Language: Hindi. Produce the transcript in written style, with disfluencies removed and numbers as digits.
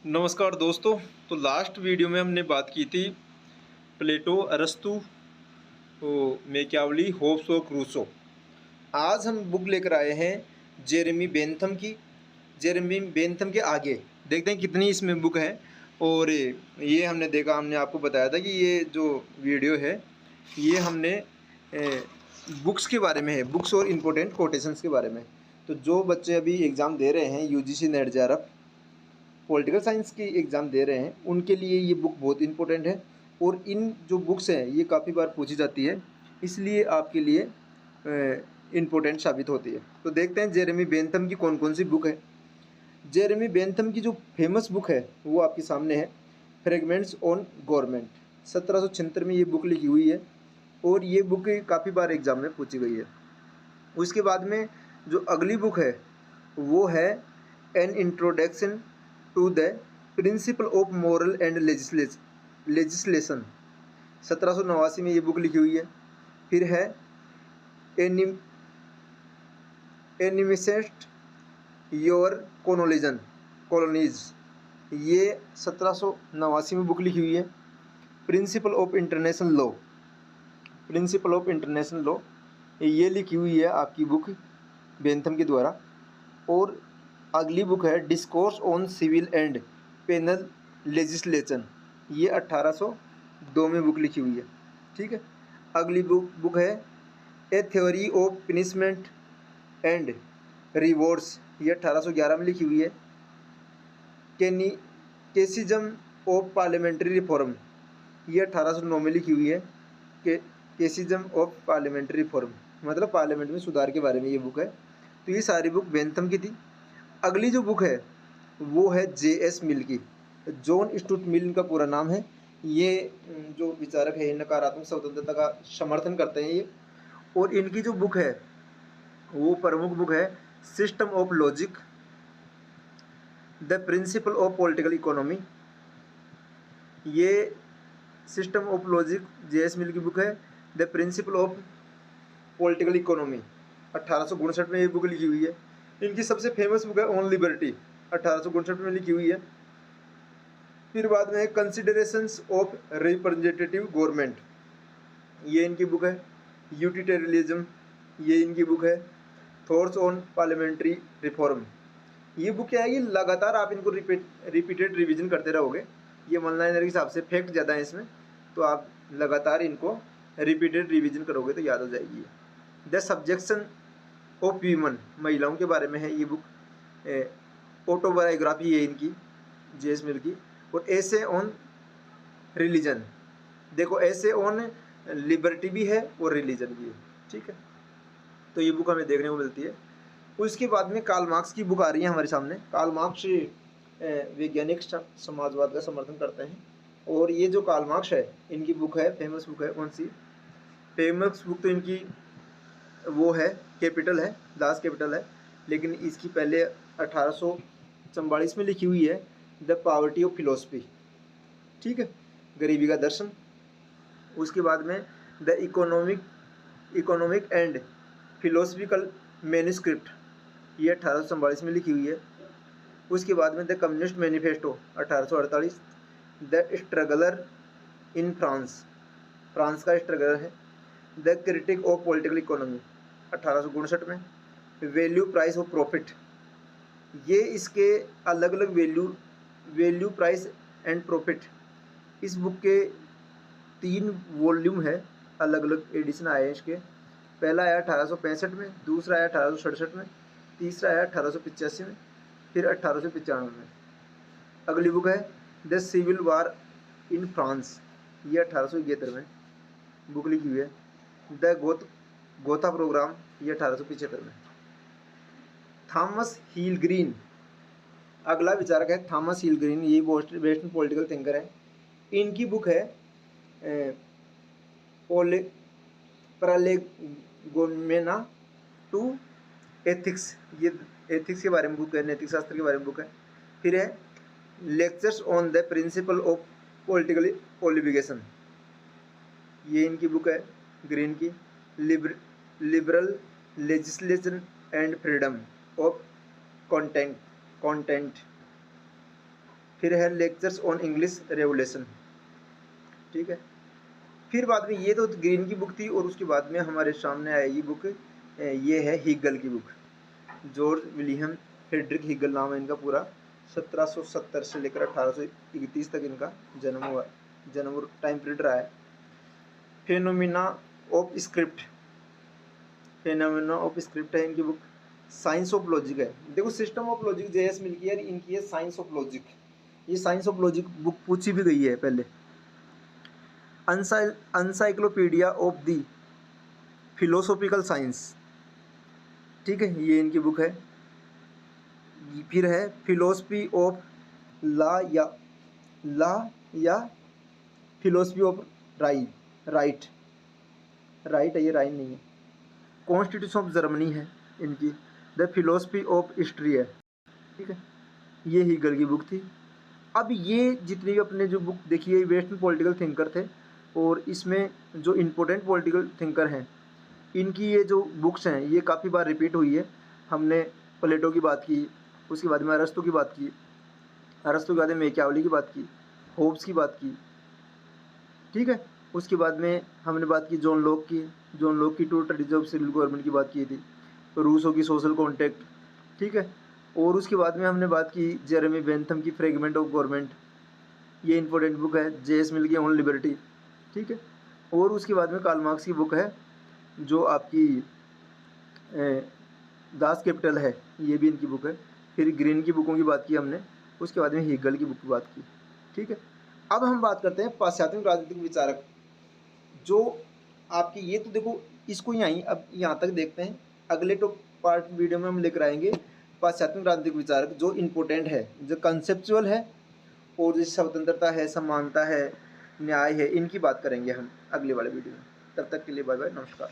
नमस्कार दोस्तों। तो लास्ट वीडियो में हमने बात की थी प्लेटो, अरस्तु, मैकियावली, होब्स और क्रूसो। आज हम बुक लेकर आए हैं जेरेमी बेंथम की। जेरेमी बेंथम के आगे देखते हैं कितनी इसमें बुक है। और ये हमने आपको बताया था कि ये जो वीडियो है ये हमने बुक्स के बारे में है, बुक्स और इम्पोर्टेंट कोटेशंस के बारे में। तो जो बच्चे अभी एग्ज़ाम दे रहे हैं UGC net JRF political science की एग्ज़ाम दे रहे हैं उनके लिए ये बुक बहुत इंपॉर्टेंट है। और इन जो बुक्स हैं ये काफ़ी बार पूछी जाती है, इसलिए आपके लिए इम्पोर्टेंट साबित होती है। तो देखते हैं जेरेमी बेंथम की कौन कौन सी बुक है। जेरेमी बेंथम की जो फेमस बुक है वो आपके सामने है, फ्रेगमेंट्स ऑन गवर्नमेंट। 1776 में ये बुक लिखी हुई है और ये बुक काफ़ी बार एग्ज़ाम में पूछी गई है। उसके बाद में जो अगली बुक है वो है an introduction to the principle of moral and legislation. 1789 में ये बुक लिखी हुई है। फिर है एनिमिसेस्ट योर कॉलोनीज, ये 1789 में बुक लिखी हुई है। Principle of international law, principle of international law ये लिखी हुई है आपकी बुक बेंथम के द्वारा। और अगली बुक है discourse on civil and penal legislation, ये 1802 में बुक लिखी हुई है। ठीक है। अगली बुक है ए theory of punishment and rewards, ये 1811 में लिखी हुई है। केसिज्म ऑफ पार्लियामेंट्री रिफॉर्म, ये 1809 में लिखी हुई है। केसिज्म ऑफ पार्लियामेंट्री रिफॉर्म मतलब पार्लियामेंट में सुधार के बारे में ये बुक है। तो ये सारी बुक बेंथम की थी। अगली जो बुक है वो है जे.एस. मिल की। जॉन स्टुअर्ट मिल इनका पूरा नाम है। ये जो विचारक है नकारात्मक स्वतंत्रता का समर्थन करते हैं ये। और इनकी जो बुक है वो प्रमुख बुक है system of logic, the principle of political economy. ये सिस्टम ऑफ लॉजिक जे.एस. मिल की बुक है। The principle of political economy 1859 में ये बुक लिखी हुई है। इनकी सबसे फेमस बुक है ऑन लिबर्टी, 1859 में लिखी हुई है। फिर बाद में कंसिडरेशंस ऑफ रिप्रेजेंटेटिव गवर्नमेंट, ये इनकी बुक है। यूटिलिटेरियनिज्म, ये इनकी बुक है। थॉट्स ऑन पार्लियामेंट्री रिफॉर्म, ये बुक क्या है, ये लगातार आप इनको रिपीटेड रिवीजन करते रहोगे। ये वन लाइनर के हिसाब से फैक्ट ज़्यादा है इसमें, तो आप लगातार इनको रिपीटेड रिवीजन करोगे तो याद हो जाएगी। द सब्जेक्शन ऑफ वीमन, महिलाओं के बारे में है ये बुक। ऑटोबायोग्राफी है इनकी जे.एस. मिल की। और ऐसे ऑन रिलीजन, देखो ऐसे ऑन लिबर्टी भी है और रिलीजन भी है। ठीक है, तो ये बुक हमें देखने को मिलती है। उसके बाद में कार्ल मार्क्स की बुक आ रही है हमारे सामने। कार्ल मार्क्स वैज्ञानिक समाजवाद का समर्थन करते हैं। और ये जो कार्ल मार्क्स है इनकी बुक है, फेमस बुक है। कौन सी फेमस बुक? तो इनकी वो है कैपिटल है, दास कैपिटल है। लेकिन इसकी पहले 1844 में लिखी हुई है द पॉवर्टी ऑफ फिलोसफी। ठीक है, गरीबी का दर्शन। उसके बाद में the economic and philosophical manuscript, ये 1844 में लिखी हुई है। उसके बाद में the communist manifesto 1848। The struggler in France, France का स्ट्रगलर है। The critic of political economy 1859 में। वैल्यू प्राइस ऑफ प्रॉफिट, ये इसके अलग अलग वैल्यू प्राइस एंड प्रॉफिट, इस बुक के 3 वॉल्यूम है, अलग अलग एडिशन आए हैं इसके। पहला आया 1865 में, दूसरा आया 1867 में, तीसरा आया 1885 में, फिर 1895 में। अगली बुक है the civil war in France, ये 1871 में बुक लिखी हुई है। द गोथा प्रोग्राम, ये 1875 में। थॉमस हील ग्रीन, अगला विचारक है थॉमस हील ग्रीन, ये वेस्टर्न पॉलिटिकल थिंकर है। इनकी बुक है प्रोलेगोमेना टू एथिक्स, ये एथिक्स के बारे में बुक है, नैतिक शास्त्र के बारे में बुक है। फिर है lectures on the principle of political qualification, ये इनकी बुक है ग्रीन की। Liberal legislation and freedom of content, फिर है लेक्चर्स ऑन इंग्लिश रेवोल्यूशन, ठीक है। फिर बाद में ये तो ग्रीन की बुक थी, और उसके बाद में हमारे सामने आएगी बुक, ये है हीगल की book. George William Frederick Hegel नाम है इनका पूरा। 1770 से लेकर 1831 तक इनका जन्म हुआ, जन्म टाइम पीरियड रहा है। Phenomena of script, phenomena of script है इनकी बुक। साइंस ऑफ लॉजिक है, देखो system of logic JS milky है, इनकी है साइंस ऑफ लॉजिक। ये साइंस ऑफ लॉजिक बुक पूछी भी गई है पहले। Encyclopedia of the philosophical science, ठीक है, ये इनकी बुक है। फिर है फिलोसफी ऑफ लॉ या फिलोसफी ऑफ राइट है, ये राइट नहीं है। कॉन्स्टिट्यूशन ऑफ जर्मनी है इनकी। द फिलोसफी ऑफ हिस्ट्री है, ठीक है, ये हीगल की बुक थी। अब ये जितनी भी अपने जो बुक देखी है वेस्टर्न पॉलिटिकल थिंकर थे, और इसमें जो इम्पोर्टेंट पॉलिटिकल थिंकर हैं इनकी ये जो बुक्स हैं ये काफ़ी बार रिपीट हुई है। हमने प्लेटो की बात की, उसके बाद में अरस्तु की बात की, अरस्तु के बाद में मैकियावेली की बात की, होब्स की बात की, ठीक है। उसके बाद में हमने बात की जॉन लॉक की two tradition of civil government की बात की थी, रूसो की सोशल कॉन्ट्रैक्ट, ठीक है। और उसके बाद में हमने बात की जेरेमी बेंथम की फ्रेगमेंट ऑफ गवर्नमेंट, ये इंपॉर्टेंट बुक है। जेएस मिल की ऑन लिबर्टी, ठीक है। और उसके बाद में कार्ल मार्क्स की बुक है जो आपकी दास कैपिटल है, ये भी इनकी बुक है। फिर ग्रीन की बुकों की बात की हमने, उसके बाद में हीगल की बुक की बात की, ठीक है। अब हम बात करते हैं पाश्चात्य राजनीतिक विचारक, जो आपकी ये तो देखो इसको अब यहाँ तक देखते हैं। अगले पार्ट वीडियो में हम लेकर आएंगे पाश्चात्य राजनीतिक विचारक, जो इम्पोर्टेंट है, जो कंसेप्चुअल है, और जो स्वतंत्रता है, समानता है, न्याय है, इनकी बात करेंगे हम अगले वाले वीडियो में। तब तक के लिए बाय बाय, नमस्कार।